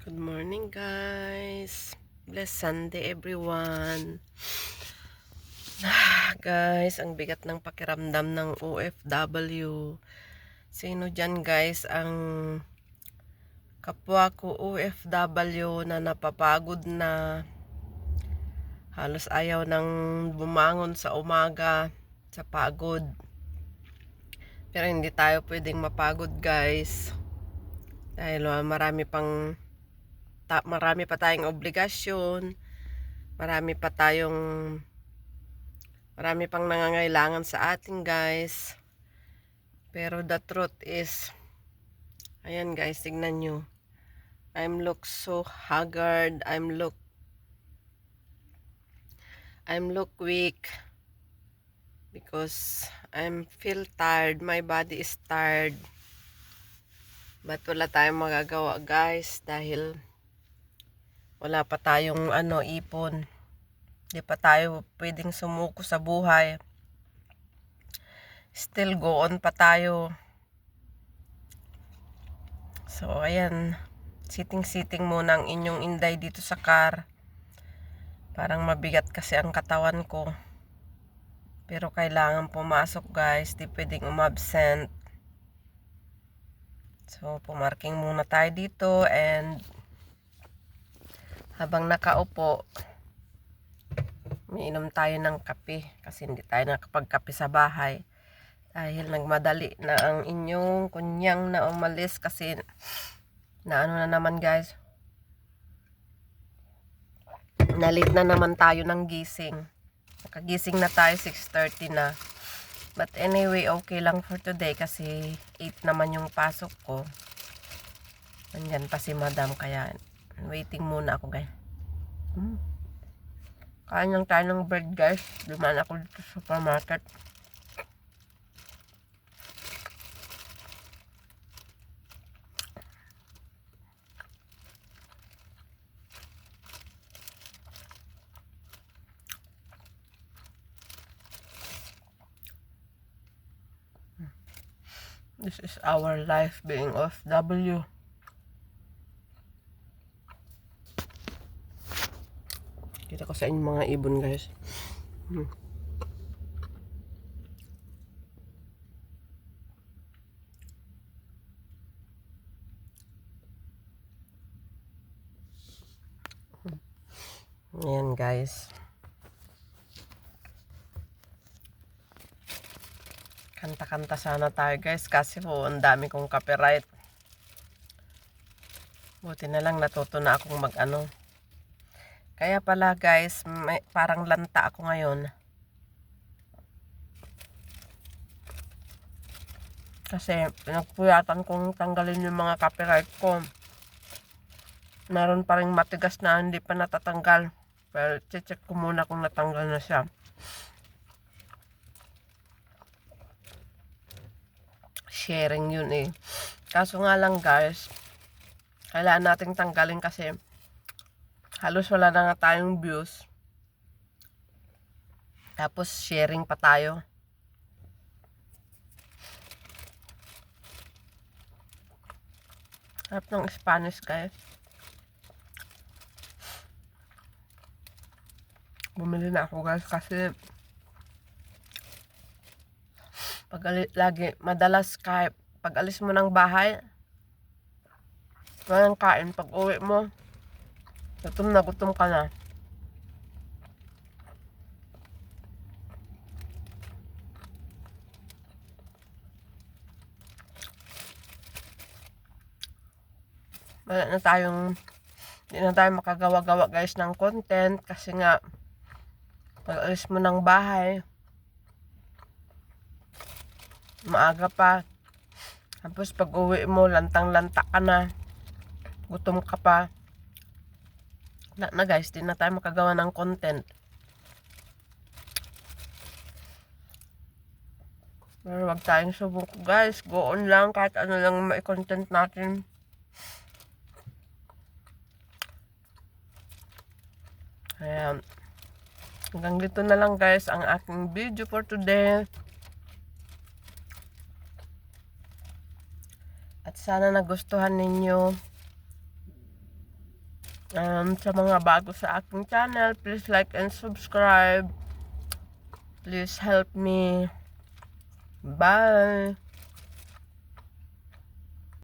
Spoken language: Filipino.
Good morning, guys. Blessed Sunday, everyone. Guys, ang bigat ng pakiramdam ng OFW. Sino dyan, guys, ang kapwa ko OFW na napapagod na halos ayaw nang bumangon sa umaga sa pagod. Pero hindi tayo pwedeng mapagod, guys. Dahil marami pa tayong obligasyon, marami pang nangangailangan sa atin, guys. Pero the truth is, ayan guys, tignan nyo, I'm look so haggard, I'm look weak because I'm feel tired, my body is tired. But wala tayong magagawa, guys, dahil wala pa tayong ipon. Hindi pa tayo pwedeng sumuko sa buhay. Still go on pa tayo. So, ayan. Siting-siting muna ang inyong inday dito sa car. Parang mabigat kasi ang katawan ko. Pero kailangan pumasok, guys. Di pwedeng umabsent. So, pumarking muna tayo dito. And, habang nakaupo, umiinom tayo ng kape. Kasi hindi tayo nakapagkape sa bahay. Dahil nagmadali na ang inyong kunyang na umalis. Kasi, na naman, guys. Nalit na naman tayo ng gising. Nakagising na tayo, 6:30 na. But anyway, okay lang for today kasi 8 naman yung pasok ko. Nandyan pa si madam, kaya waiting muna ako, guys. Kain lang tayo ng bread, guys. Dumaan ako dito sa supermarket. This is our life being OFW. Kita ko sa inyo mga ibon, guys. Ayan, guys. Kanta-kanta sana tayo, guys, kasi po ang dami kong copyright. Buti na lang natuto na akong Kaya pala, guys, parang lanta ako ngayon. Kasi pinagpuyatan kong tanggalin yung mga copyright ko. Meron pa ring matigas na hindi pa natatanggal. Pero check ko muna kung natanggal na siya. Sharing yun eh. Kaso nga lang, guys, kailangan nating tanggalin kasi halos wala na nga tayong views. Tapos sharing pa tayo. Harap ng Spanish, guys. Bumili na ako, guys, kasi madalas pag alis mo ng bahay, walang kain. Pag uwi mo, gutom ka na. Hindi na tayo makagawa-gawa, guys, ng content kasi nga pag alis mo ng bahay, maaga pa. Tapos pag uwi mo, lantang-lanta ka na. Gutom ka pa. Guys, di na tayo makagawa ng content. Pero wag tayong subuko, guys. Go on lang, kahit ano lang mai-content natin. Ayan. Hanggang dito na lang, guys, ang aking video for today. At sana nagustuhan ninyo. Sa mga bago sa aking channel, please like and subscribe. Please help me. Bye!